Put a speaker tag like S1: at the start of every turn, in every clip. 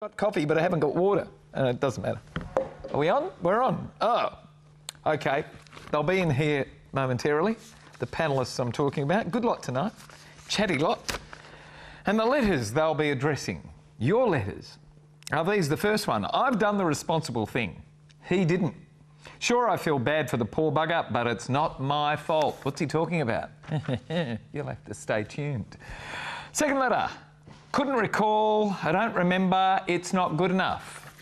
S1: Got coffee, but I haven't got water. It doesn't matter. Are we on? We're on. Oh, okay. They'll be in here momentarily. The panellists I'm talking about. Good lot tonight. Chatty lot. And the letters they'll be addressing. Your letters. Are these the first one? I've done the responsible thing. He didn't. Sure, I feel bad for the poor bugger, but it's not my fault. What's he talking about? You'll have to stay tuned. Second letter. Couldn't recall, I don't remember, it's not good enough.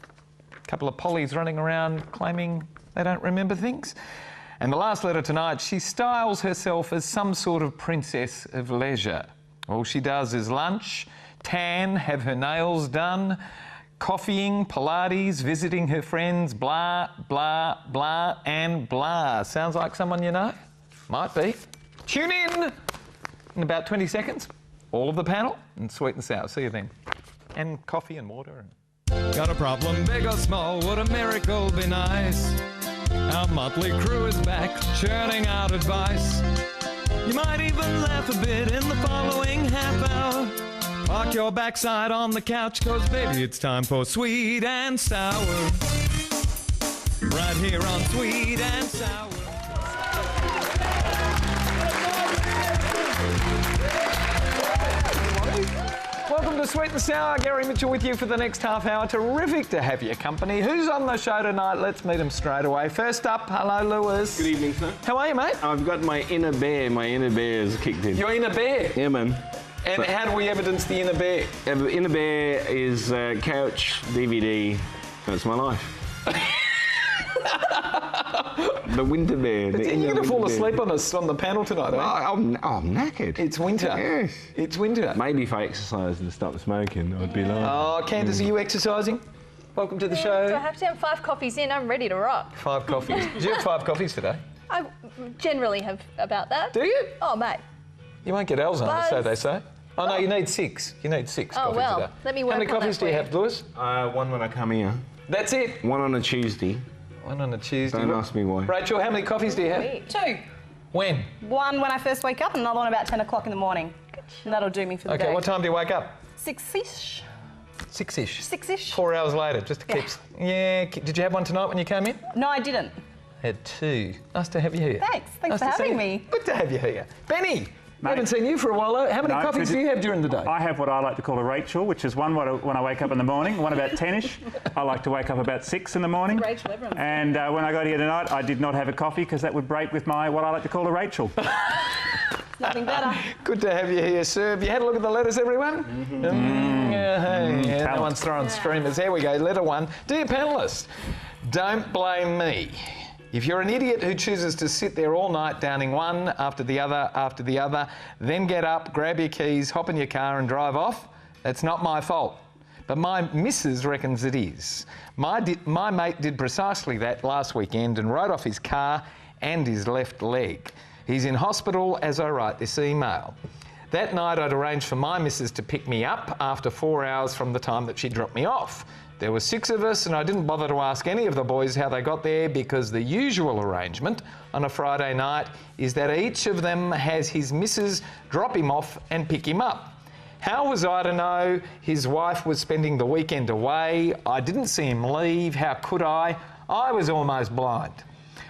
S1: A couple of pollies running around claiming they don't remember things. And the last letter tonight, she styles herself as some sort of princess of leisure. All she does is lunch, tan, have her nails done, coffeeing, Pilates, visiting her friends, blah, blah, blah, and blah. Sounds like someone you know? Might be. Tune in about 20 seconds. All of the panel and sweet and sour. See you then. And coffee and water. Got a problem, big or small, would a miracle be nice? Our motley crew is back, churning out advice. You might even laugh a bit in the following half hour. Park your backside on the couch, cause baby it's time for Sweet and Sour. Right here on Sweet and Sour. Welcome to Sweet and Sour. Gary Mitchell with you for the next half hour. Terrific to have your company. Who's on the show tonight? Let's meet him straight away. First up, hello, Lewis.
S2: Good evening, sir.
S1: How are you, mate?
S2: I've got my inner bear. My inner bear has kicked in.
S1: Your inner bear?
S2: Yeah, man.
S1: And how do we evidence the inner bear?
S2: The inner bear is couch, DVD. That's my life. The winter bear.
S1: You're going to fall asleep on us on the panel tonight, eh?
S2: I'm knackered.
S1: It's winter.
S2: Yes.
S1: It's winter.
S2: Maybe if I exercised and stopped smoking, I'd be like...
S1: Oh, Candice, are you exercising? Welcome to the show.
S3: Do I have to have 5 coffees in? I'm ready to rock.
S1: 5 coffees. Did you have 5 coffees today?
S3: I generally have about that.
S1: Do you?
S3: Oh, mate.
S1: You won't get Alzheimer's, so they say. Oh, no, you need 6. You need 6 coffees
S3: well,
S1: today.
S3: let me work
S1: How many
S3: on
S1: coffees
S3: that
S1: do you
S3: for
S1: have, Lewis?
S2: One when I come here.
S1: That's it?
S2: One on a Tuesday.
S1: One on a Tuesday.
S2: Don't ask me why.
S1: Rachel, how many coffees do you have?
S4: 2.
S1: When?
S4: One when I first wake up and another one about 10 o'clock in the morning. And that'll do me for the day.
S1: Okay, what time do you wake up?
S4: 6-ish.
S1: 6-ish?
S4: 6-ish.
S1: 4 hours later, just to keep... Yeah. Did you have one tonight when you came in?
S4: No, I didn't.
S1: Had 2. Nice to have you here.
S4: Thanks
S1: Nice
S4: for
S1: to see
S4: having
S1: you.
S4: me.
S1: Good to have you here. Benny! I
S5: Mate.
S1: haven't seen you for a while, though. How many
S5: No,
S1: coffees do you have during the day?
S5: I have what I like to call a Rachel, which is one when I wake up in the morning, one about 10ish. I like to wake up about 6 in the morning.
S4: Rachel, everyone's
S5: And when I got here tonight, I did not have a coffee because that would break with my what I like to call a Rachel.
S4: Nothing better.
S1: Good to have you here, sir. Have you had a look at the letters, everyone? No one's throwing streamers. There we go, letter 1. Dear panellists, don't blame me. If you're an idiot who chooses to sit there all night downing one after the other, then get up, grab your keys, hop in your car and drive off, that's not my fault. But my missus reckons it is. My mate did precisely that last weekend and rode off his car and his left leg. He's in hospital as I write this email. That night I'd arranged for my missus to pick me up after 4 hours from the time that she dropped me off. There were 6 of us and I didn't bother to ask any of the boys how they got there because the usual arrangement on a Friday night is that each of them has his missus drop him off and pick him up. How was I to know his wife was spending the weekend away? I didn't see him leave. How could I? I was almost blind.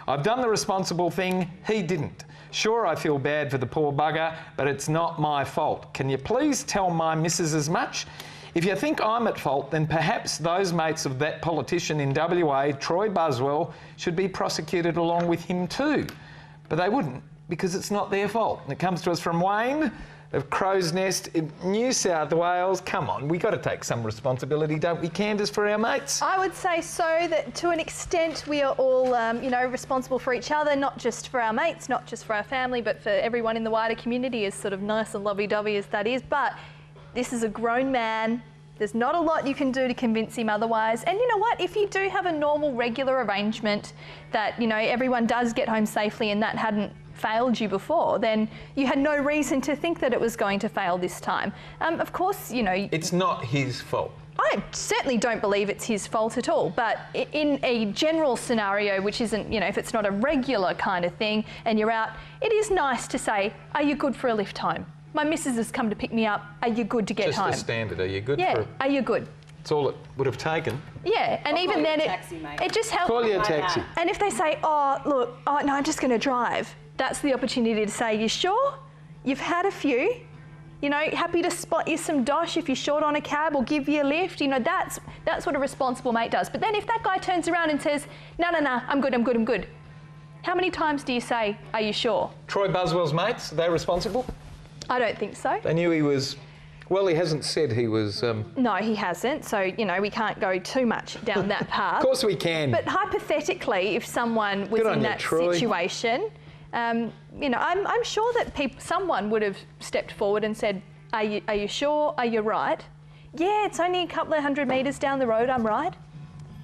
S1: I've done the responsible thing. He didn't. Sure, I feel bad for the poor bugger, but it's not my fault. Can you please tell my missus as much? If you think I'm at fault, then perhaps those mates of that politician in WA, Troy Buswell, should be prosecuted along with him too. But they wouldn't, because it's not their fault. And it comes to us from Wayne of Crow's Nest in New South Wales. Come on, we got to take some responsibility, don't we, Candice, for our mates?
S3: I would say so, that to an extent we are all, responsible for each other, not just for our mates, not just for our family, but for everyone in the wider community, as sort of nice and lovey-dovey as that is. But this is a grown man. There's not a lot you can do to convince him otherwise. And you know what? If you do have a normal, regular arrangement that, everyone does get home safely and that hadn't failed you before, then you had no reason to think that it was going to fail this time. Of course,
S1: It's not his fault.
S3: I certainly don't believe it's his fault at all, but in a general scenario, which isn't, if it's not a regular kind of thing and you're out, it is nice to say, are you good for a lift home? My missus has come to pick me up. Are you good to get home?
S1: Just the standard. Are you good?
S3: Yeah. Are you good?
S1: That's all it would have taken.
S3: Yeah, and even then it just helps.
S1: Call your taxi.
S3: And if they say, oh, look, oh, no, I'm just going to drive, that's the opportunity to say, you sure? You've had a few. You know, happy to spot you some dosh if you're short on a cab or give you a lift. You know, that's what a responsible mate does. But then if that guy turns around and says, no, I'm good. How many times do you say, are you sure?
S1: Troy Buswell's mates, are they responsible?
S3: I don't think so.
S1: They knew he was... Well, he hasn't said he was...
S3: No, he hasn't. So, you know, we can't go too much down that path.
S1: Of course we can.
S3: But hypothetically, if someone was in that situation, you know, I'm sure that someone would have stepped forward and said, are you sure? Are you right? Yeah, it's only a couple of 100 metres down the road, I'm right.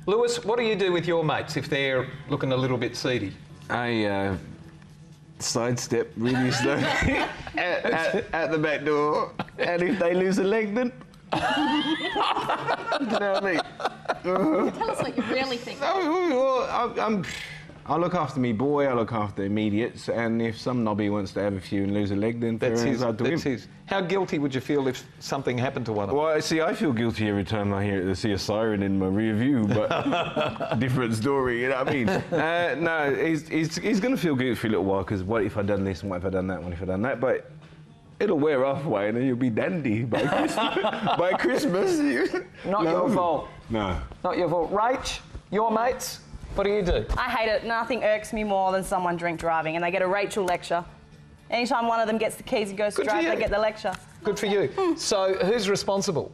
S1: Lewis, what do you do with your mates if they're looking a little bit seedy?
S2: I sidestep really slowly at the back door, and if they lose a leg, then you know what I mean.
S3: Tell us what you really think.
S2: I look after me boy, I look after immediates, and if some knobby wants to have a few and lose a leg, then
S1: That's
S2: him.
S1: his. How guilty would you feel if something happened to one of them?
S2: Well, see, I feel guilty every time I see a siren in my rear view, but different story, you know what I mean? No, he's going to feel guilty for a little while, because what if I done this and what if I done that, what if I done that? But it'll wear off, way, and then you'll be dandy by Christmas. By Christmas.
S1: Not your fault.
S2: No.
S1: Not your fault. Rach, your mates, what do you do?
S4: I hate it. Nothing irks me more than someone drink driving and they get a Rachel lecture. Anytime one of them gets the keys and goes to drive, they get the lecture.
S1: Good for you. So who's responsible?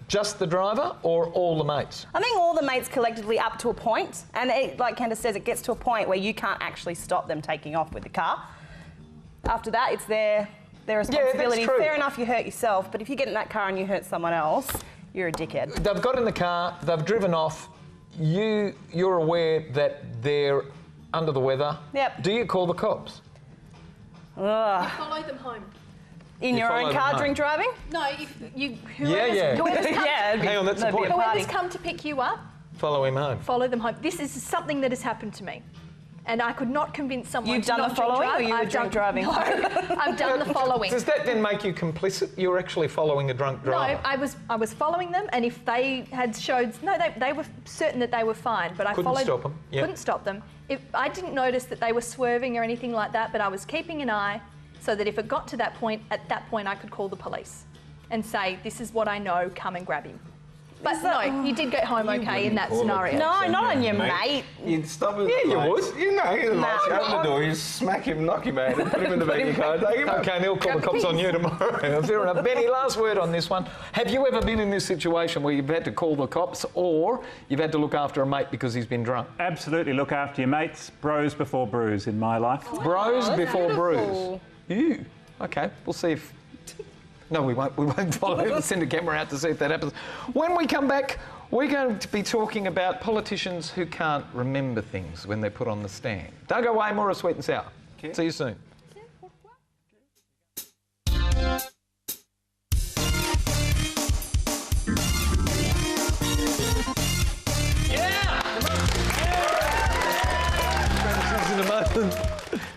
S1: Just the driver or all the mates?
S4: I think all the mates collectively up to a point, and like Candice says, it gets to a point where you can't actually stop them taking off with the car. After that, it's their responsibility.
S1: Yeah, that's true.
S4: Fair enough, you hurt yourself, but if you get in that car and you hurt someone else, you're a dickhead.
S1: They've got in the car, they've driven off, you're aware that they're under the weather.
S4: Yep.
S1: Do you call the cops?
S4: Ugh.
S3: Follow them home.
S4: In your own car, drink driving?
S3: No, if you...
S1: Yeah. Hang on, that's the point.
S3: Whoever's come to pick you up,
S1: Follow him home.
S3: follow them home. This is something that has happened to me. And I could not convince someone
S4: You've
S3: to
S4: done
S3: not
S4: the following,
S3: drink
S4: or you were drink driving?
S3: No, I've done the following.
S1: Does that then make you complicit? You're actually following a drunk driver?
S3: No, I was following them, and if they had showed... No, they were certain that they were fine, but I
S1: Couldn't stop them, yeah.
S3: Couldn't stop them. If I didn't notice that they were swerving or anything like that, but I was keeping an eye so that if it got to that point, at that point I could call the police and say, this is what I know, come and grab him. But no, you did get home okay in that scenario.
S4: No, not on your mate.
S2: You'd stop him.
S1: Yeah, you would.
S2: You know, you open the door, you smack him, knock him out, and put him in the back of your car, take him out.
S1: Okay, and he'll call the cops on you tomorrow. Fair enough. Benny, last word on this one. Have you ever been in this situation where you've had to call the cops or you've had to look after a mate because he's been drunk?
S5: Absolutely look after your mates. Bros before brews in my life.
S1: Bros before
S4: beautiful.
S1: brews. You. Okay, we'll see if... No, we won't. We won't follow it. Send a camera out to see if that happens. When we come back, we're going to be talking about politicians who can't remember things when they're put on the stand. Don't go away, more of Sweet and Sour. Okay. See you soon.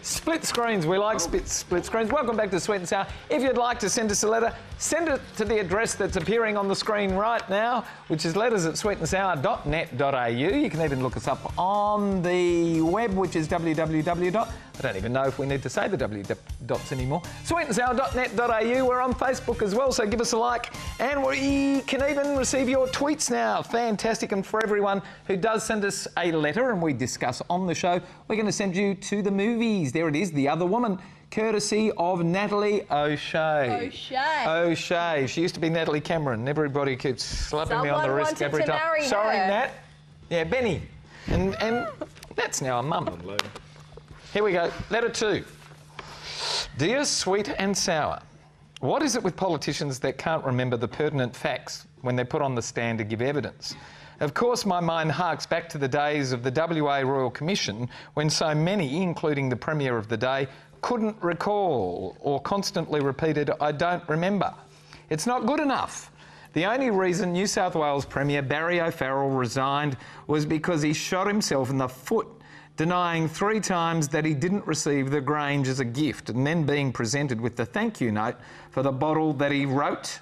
S1: Split screens. We like split screens. Welcome back to Sweet and Sour. If you'd like to send us a letter, send it to the address that's appearing on the screen right now, which is letters@sweetandsour.net.au. You can even look us up on the web, which is www. I don't even know if we need to say the W dots anymore. Sweetandsour.net.au. We're on Facebook as well, so give us a like. And we can even receive your tweets now. Fantastic. And for everyone who does send us a letter and we discuss on the show, we're going to send you to the movies. There it is, The Other Woman, courtesy of Natalie O'Shea. O'Shea. She used to be Natalie Cameron. Everybody keeps slapping me on the wrist every time. Sorry, Nat. Yeah, Benny. And Nat's now a mum. Here we go. Letter 2. Dear Sweet and Sour, what is it with politicians that can't remember the pertinent facts when they're put on the stand to give evidence? Of course, my mind harks back to the days of the WA Royal Commission when so many, including the Premier of the day, couldn't recall or constantly repeated, I don't remember. It's not good enough. The only reason New South Wales Premier Barry O'Farrell resigned was because he shot himself in the foot, denying 3 times that he didn't receive the Grange as a gift and then being presented with the thank you note for the bottle that he wrote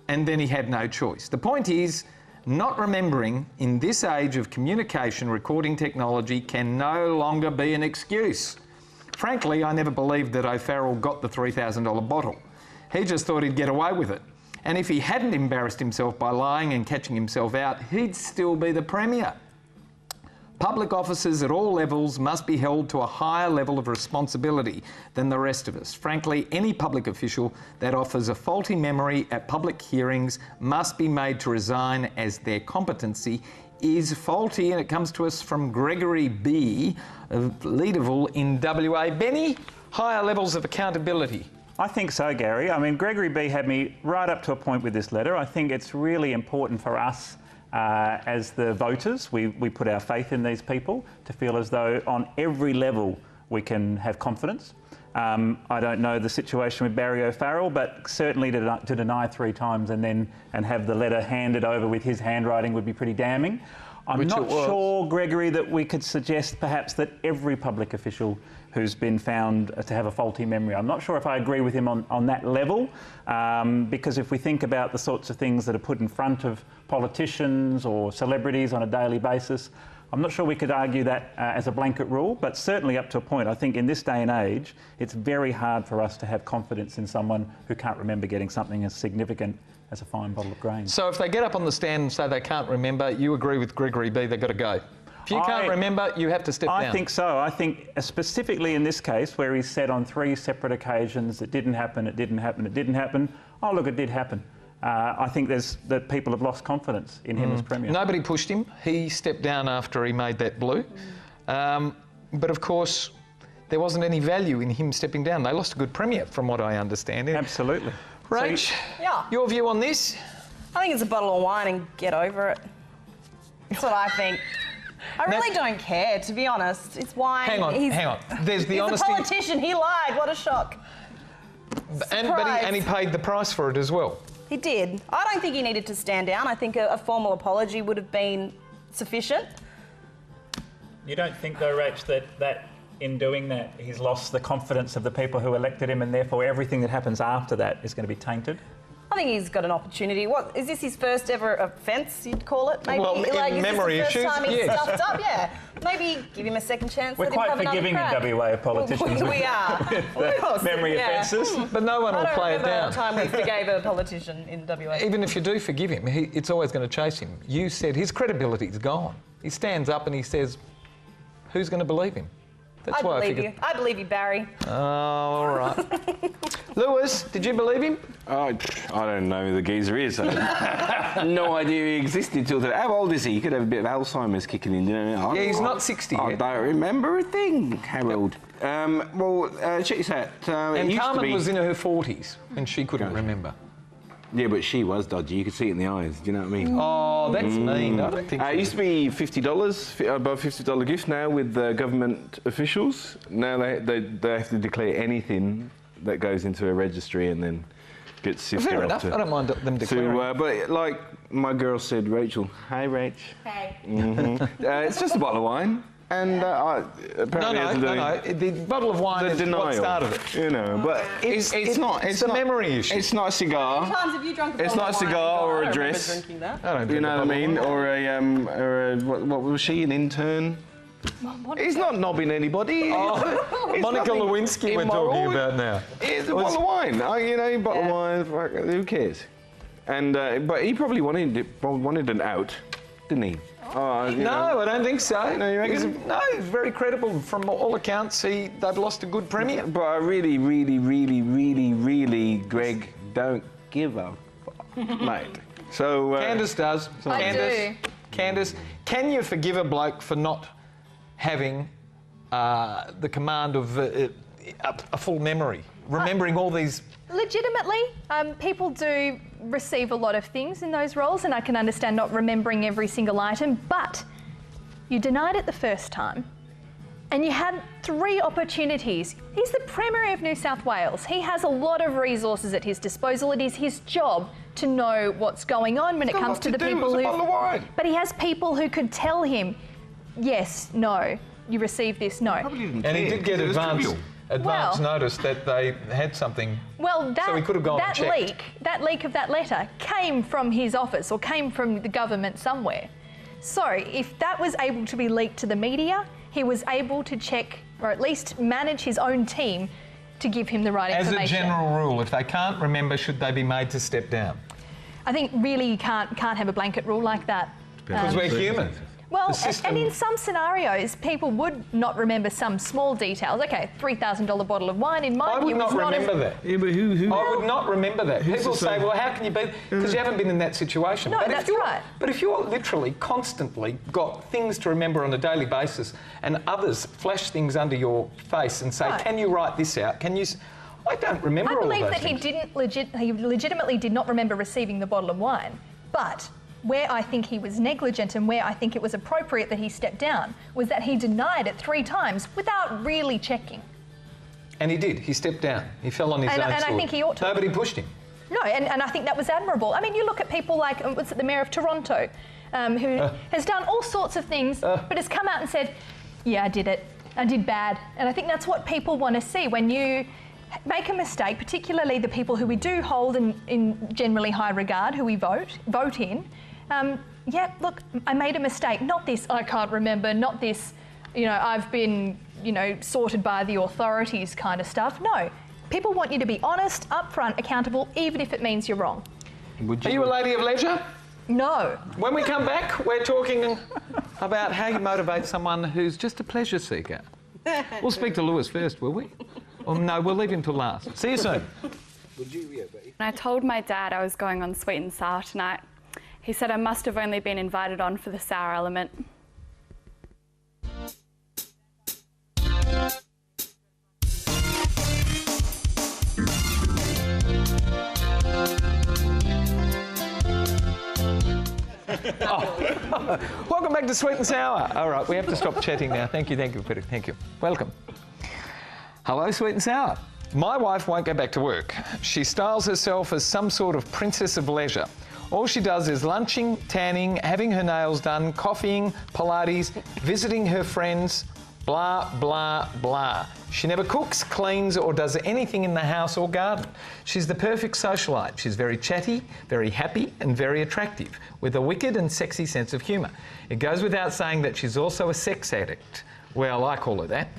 S1: and then he had no choice. The point is, not remembering in this age of communication recording technology can no longer be an excuse. Frankly, I never believed that O'Farrell got the $3,000 bottle. He just thought he'd get away with it. And if he hadn't embarrassed himself by lying and catching himself out, he'd still be the Premier. Public officers at all levels must be held to a higher level of responsibility than the rest of us. Frankly, any public official that offers a faulty memory at public hearings must be made to resign, as their competency is faulty. And it comes to us from Gregory B. of Leederville in WA. Benny, higher levels of accountability.
S5: I think so, Gary. I mean, Gregory B had me right up to a point with this letter. I think it's really important for us as the voters, we put our faith in these people to feel as though on every level we can have confidence. I don't know the situation with Barry O'Farrell, but certainly to deny 3 times and have the letter handed over with his handwriting would be pretty damning. I'm not sure, Gregory, that we could suggest perhaps that every public official who's been found to have a faulty memory. I'm not sure if I agree with him on that level, because if we think about the sorts of things that are put in front of politicians or celebrities on a daily basis, I'm not sure we could argue that as a blanket rule, but certainly up to a point. I think in this day and age, it's very hard for us to have confidence in someone who can't remember getting something as significant as a fine bottle of grain.
S1: So if they get up on the stand and say they can't remember, you agree with Gregory B, they've got to go? If you can't remember, you have to step down.
S5: I think so. I think specifically in this case, where he's said on 3 separate occasions, it didn't happen, it didn't happen, it didn't happen. Oh, look, it did happen. I think that people have lost confidence in him as Premier.
S1: Nobody pushed him. He stepped down after he made that blue. But of course, there wasn't any value in him stepping down. They lost a good Premier, from what I understand.
S5: Absolutely.
S1: Rach,
S4: yeah.
S1: Your view on this?
S4: I think it's a bottle of wine and get over it. That's what I think. I really don't care, to be honest. It's wine.
S1: Hang on. There's the
S4: he's
S1: honesty.
S4: He's a politician. He lied. What a shock.
S1: And he paid the price for it as well.
S4: He did. I don't think he needed to stand down. I think a formal apology would have been sufficient.
S5: You don't think, though, Rach, that in doing that, he's lost the confidence of the people who elected him, and therefore everything that happens after that is going to be tainted?
S4: I think he's got an opportunity. What is this, his first ever offence, you'd call it? Maybe.
S1: Well, in memory
S4: issues. Is this the first time he's stuffed up? Yeah. Maybe give him a second chance.
S5: We're quite forgiving in WA of politicians.
S4: We are.
S5: Memory offences.
S1: But no one will play it down.
S4: I don't remember a time we forgave a politician in WA.
S1: Even if you do forgive him, it's always going to chase him. You said his credibility's gone. He stands up and he says, who's going to believe him? That's why I figured.
S4: I believe you, Barry.
S1: Oh, all right. Lewis, did you believe him?
S2: I don't know who the geezer is. I had no idea he existed till today. How old is he? He could have a bit of Alzheimer's kicking in. You know?
S1: Yeah, he's not 60
S2: I
S1: yet.
S2: don't remember a thing, Harold. Check this out.
S1: And Carmen was in her 40s and she couldn't remember.
S2: Yeah, but she was dodgy. You could see it in the eyes. Do you know what I mean?
S1: Oh, that's mean. I don't think so.
S2: It used to be $50, above $50 gifts now with government officials. Now they have to declare anything that goes into a registry and then gets sifted
S1: Fair
S2: off.
S1: enough. I don't mind them declaring.
S2: But like my girl said, Rachel. Hi, Rach.
S4: Hey.
S2: It's just a bottle of wine. And apparently
S1: no. The bottle of wine is what started it.
S2: You know, but it's not.
S1: It's a memory issue.
S2: It's not a cigar.
S4: How many times have you drunk a
S2: It's
S4: bottle
S2: not a
S4: of wine?
S2: cigar or
S4: I
S2: a
S4: don't
S2: dress.
S4: remember drinking that.
S1: I don't
S2: You know what I mean? Or a what was she? An intern? He's not knobbing anybody.
S1: Oh, Monica Lewinsky we're talking about now.
S2: It's a bottle of wine. A bottle of wine. Who cares? And but he probably wanted an out, didn't he?
S1: No, I don't think so.
S2: No, you reckon?
S1: He's very credible. From all accounts, they've lost a good Premier.
S2: But I really, Greg, don't give a fuck, mate. So
S1: Candice does.
S3: I do.
S1: Candice, can you forgive a bloke for not having the command of a full memory, remembering all these?
S3: Legitimately, people do receive a lot of things in those roles, and I can understand not remembering every single item, but you denied it the first time, and you had 3 opportunities. He's the Premier of New South Wales. He has a lot of resources at his disposal. It is his job to know what's going on when it comes to the people who... But he has people who could tell him, yes, no, you received this, no.
S1: And he did get advance. advance notice that they had something.
S3: Well,
S1: so he could have gone and checked.
S3: that leak of that letter came from his office or came from the government somewhere. So if that was able to be leaked to the media, he was able to check or at least manage his own team to give him the right information.
S1: As a general rule, if they can't remember, should they be made to step down?
S3: I think really you can't have a blanket rule like that.
S1: Because we're human.
S3: Well, and in some scenarios, people would not remember some small details. Okay, $3,000 bottle of wine, in my view,
S1: I would not remember that.
S2: Yeah, but who?
S1: I would not remember that. People say, well, how can you be... Because you haven't been in that situation.
S3: No,
S1: but
S3: that's right.
S1: But if you're literally constantly got things to remember on a daily basis and others flash things under your face and say, can you write this out? Can you... I don't remember all of those
S3: I believe that he legitimately did not remember receiving the bottle of wine, but where I think he was negligent and where I think it was appropriate that he stepped down was that he denied it 3 times without really checking.
S1: And he did. He stepped down. He fell on his own sword.
S3: And I think he ought to.
S1: Nobody pushed him.
S3: No, and I think that was admirable. I mean, you look at people like, what's it, the Mayor of Toronto, who has done all sorts of things, but has come out and said, yeah, I did it. I did bad. And I think that's what people want to see when you make a mistake, particularly the people who we do hold in generally high regard, who we vote in. Yeah, look, I made a mistake. Not this, I can't remember. Not this, I've been, sorted by the authorities kind of stuff. No, people want you to be honest, upfront, accountable, even if it means you're wrong.
S1: Are you a lady of leisure?
S3: No.
S1: When we come back, we're talking about how you motivate someone who's just a pleasure seeker. We'll speak to Lewis first, will we? Or no, we'll leave him till last. See you soon.
S6: When I told my dad I was going on Sweet and Sour tonight, he said I must have only been invited on for the sour element.
S1: Welcome back to Sweet and Sour. All right, we have to stop chatting now. Thank you, Peter. Thank you. Welcome. Hello, Sweet and Sour. My wife won't go back to work. She styles herself as some sort of princess of leisure. All she does is lunching, tanning, having her nails done, coffeeing, Pilates, visiting her friends, blah, blah, blah. She never cooks, cleans, or does anything in the house or garden. She's the perfect socialite. She's very chatty, very happy, and very attractive, with a wicked and sexy sense of humour. It goes without saying that she's also a sex addict. Well, I call her that.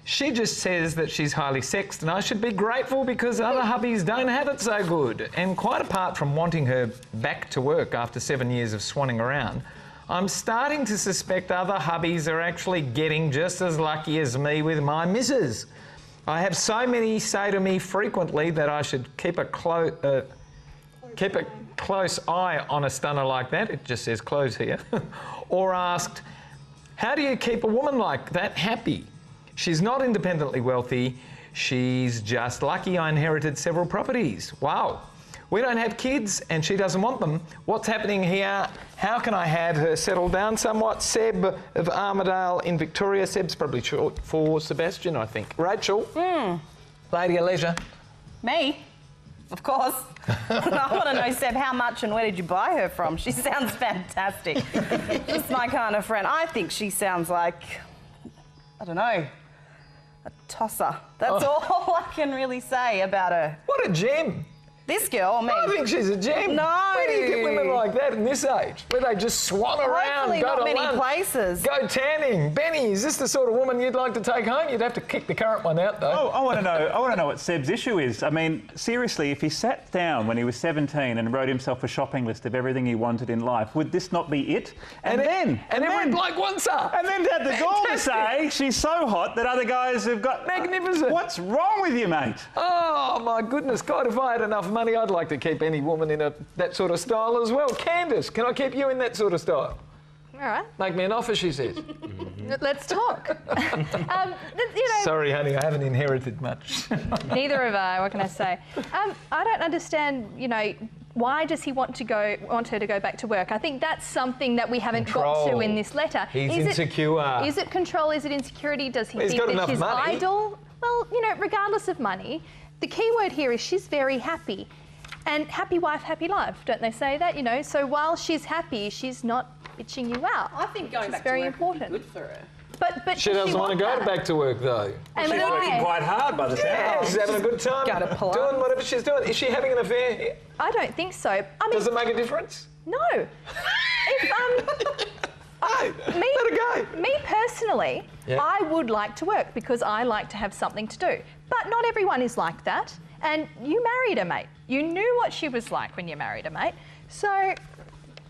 S1: She just says that she's highly sexed, and I should be grateful because other hubbies don't have it so good. And quite apart from wanting her back to work after 7 years of swanning around, I'm starting to suspect other hubbies are actually getting just as lucky as me with my missus. I have so many say to me frequently that I should keep a close eye on a stunner like that. It just says close here. Or asked, how do you keep a woman like that happy? She's not independently wealthy. She's just lucky I inherited several properties. Wow. We don't have kids and she doesn't want them. What's happening here? How can I have her settle down somewhat? Seb of Armidale in Victoria. Seb's probably short for Sebastian, I think. Rachel, lady of leisure.
S4: Me? Of course. I want to know, Seb, how much and where did you buy her from? She sounds fantastic. Just my kind of friend. I think she sounds like, I don't know, a tosser. That's all I can really say about her.
S1: What a gem.
S4: This girl, I mean...
S1: I think she's a gem.
S4: No.
S1: Where do you get women like that in this age? Where they just swan around,
S4: Hopefully
S1: go
S4: not
S1: to
S4: many
S1: lunch,
S4: places.
S1: go tanning. Benny, is this the sort of woman you'd like to take home? You'd have to kick the current one out, though.
S5: Oh, I want to know what Seb's issue is. I mean, seriously, if he sat down when he was 17 and wrote himself a shopping list of everything he wanted in life, would this not be it? And
S1: every bloke wants her.
S5: And then to have the gall to say she's so hot that other guys have got...
S1: Magnificent.
S5: What's wrong with you, mate?
S1: Oh, my goodness. God, if I had enough money, I'd like to keep any woman in that sort of style as well. Candice, can I keep you in that sort of style?
S3: All right.
S1: Make me an offer, she says.
S3: Let's talk.
S1: Sorry, honey, I haven't inherited much.
S3: Neither have I. What can I say? I don't understand. Why does he want her to go back to work? I think that's something that we haven't got to in this letter.
S1: He's insecure.
S3: Is it control? Is it insecurity? Does he
S1: He's
S3: think
S1: got
S3: that
S1: enough
S3: she's
S1: money.
S3: idle? Well, regardless of money, the key word here is she's very happy. And happy wife, happy life, don't they say that? So while she's happy, she's not bitching you out.
S4: I think going back
S3: very
S4: to work
S3: important.
S4: would be good for her.
S3: But
S1: She
S3: does
S1: doesn't want to go
S3: that?
S1: back to work though.
S3: And
S5: She's
S3: why?
S5: working quite hard by the sound.
S1: Yeah, she's having a good time
S4: Go to Pilates.
S1: doing whatever she's doing. Is she having an affair?
S3: I don't think so. I mean,
S1: Does it make a difference?
S3: no. If
S1: Hey,
S3: me,
S1: let her go.
S3: me personally,
S1: Yeah.
S3: I would like to work because I like to have something to do. But not everyone is like that. And you married a mate. You knew what she was like when you married a mate. So,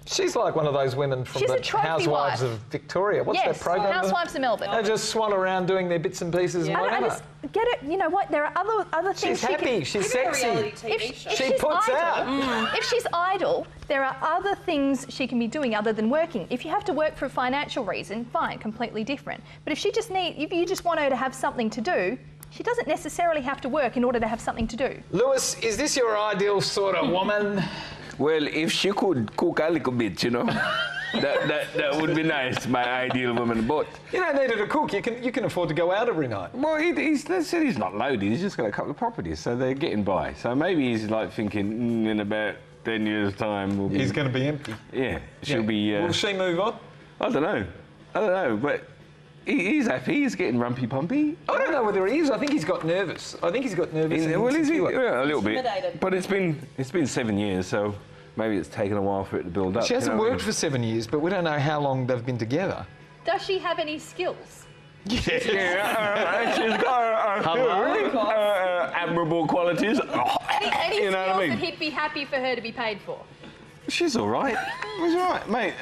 S1: She's like one of those women from
S3: She's
S1: the
S3: a trophy
S1: Housewives
S3: wife.
S1: of Victoria. What's
S3: yes,
S1: that program?
S3: Housewives of Melbourne.
S1: They just swan around doing their bits and pieces and
S3: I
S1: whatever.
S3: just get it. You know what? There are other things
S1: She's happy. She's sexy.
S3: If
S1: She
S3: she's
S1: puts
S3: idle,
S1: out.
S3: If she's idle, there are other things she can be doing other than working. If you have to work for a financial reason, fine, completely different. But if you just want her to have something to do, she doesn't necessarily have to work in order to have something to do.
S1: Lewis, is this your ideal sort of woman?
S2: Well, if she could cook a little bit, you know, that would be nice, my ideal woman. But,
S1: You don't need her to cook. You can afford to go out every night.
S2: well, they said he's not loaded. He's just got a couple of properties, so they're getting by. So maybe he's like thinking, in about 10 years' time, we'll be...
S1: He's going to be empty.
S2: Yeah, she'll be...
S1: Will she move on?
S2: I don't know, but he's happy. He's getting rumpy-pumpy.
S1: I don't know whether he is. I think he's got nervous. And
S2: Well, is he?
S1: insecure.
S2: Yeah, a little bit.
S4: Intimidated.
S2: But it's been 7 years, so maybe it's taken a while for it to build up.
S1: She hasn't
S2: you know what I
S1: worked for 7 years, but we don't know how long they've been together.
S3: Does she have any skills?
S2: mean? Yeah, she's got admirable qualities.
S3: Any
S2: You know what I
S3: skills
S2: mean?
S3: that he'd be happy for her to be paid for?
S2: She's all right. She's all right, mate.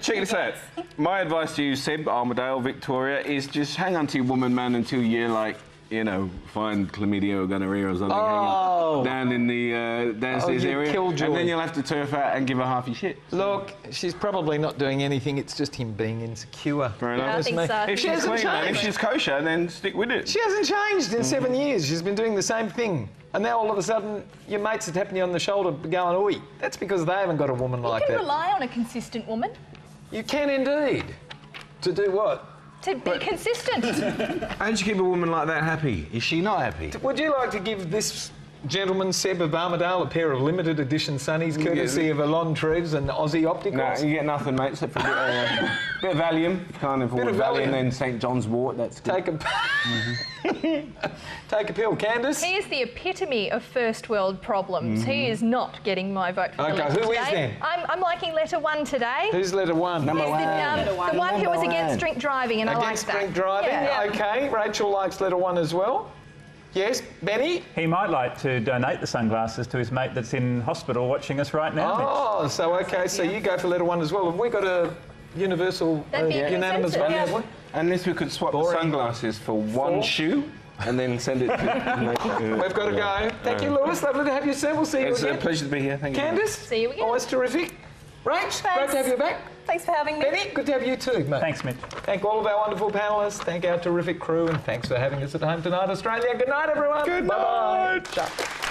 S2: Check this out. My advice to you, Seb, Armadale, Victoria, is just hang on to your woman, man, until you're like, you know, find chlamydia or gonorrhea or something hanging down in the downstairs
S1: you
S2: area,
S1: killjoy.
S2: and then you'll have to turf out and give her half your shit.
S1: Look, she's probably not doing anything. It's just him being insecure.
S2: Fair enough.
S3: I think so.
S2: If
S1: She
S2: she's
S1: hasn't
S2: clean, man, if
S1: changed.
S2: she's kosher, then stick with it.
S1: She hasn't changed in 7 years. She's been doing the same thing. And now all of a sudden, your mates are tapping you on the shoulder going, oi. That's because they haven't got a woman like
S3: You can
S1: that.
S3: rely on a consistent woman
S1: You can indeed. To do what?
S3: to be consistent.
S2: How do you keep a woman like that happy? Is she not happy?
S1: Would you like to give this gentleman, Seb of Armadale, a pair of limited edition sunnies, courtesy of Alon Treves and Aussie Opticals?
S2: No, you get nothing, mate, except for a bit of Valium. Can't afford
S1: Bit of
S2: Valium,
S1: Valium.
S2: then St John's wort, that's good.
S1: Take a... Take a pill. Candice?
S3: He is the epitome of first world problems. He is not getting my vote for the
S1: Okay,
S3: letter
S1: who is
S3: today.
S1: then?
S3: I'm liking letter one today.
S1: Who's letter one?
S2: Number
S3: He's
S2: one.
S3: the one who was
S2: Number
S3: against
S2: one.
S3: drink driving, and I like
S1: Against
S3: that.
S1: drink driving?
S3: Yeah.
S1: Okay. Rachel likes letter one as well. Yes, Benny?
S5: He might like to donate the sunglasses to his mate that's in hospital watching us right now. Mitch.
S1: Oh, so okay, so you go for letter one as well. Have we got a universal,
S3: That'd be a
S1: unanimous
S3: consensus,
S1: vote?
S3: yeah.
S1: What?
S2: Unless we could swap the
S1: Boring.
S2: sunglasses for one
S1: Four.
S2: shoe and then send it to...
S1: We've got to go. Thank you, Lewis. Lovely to have you, sir. We'll see you
S2: It's a
S1: again.
S2: pleasure to be here, thank you.
S1: Candice?
S3: See you again.
S1: Always terrific. Rach, great to have you back.
S4: Thanks for having me.
S1: Benny, good to have you too, mate.
S5: Thanks, Mitch.
S1: Thank all of our wonderful panellists. Thank our terrific crew, and thanks for having us at home tonight, Australia. Good night, everyone.
S2: Good
S1: Bye-bye.
S2: night.
S1: Ciao.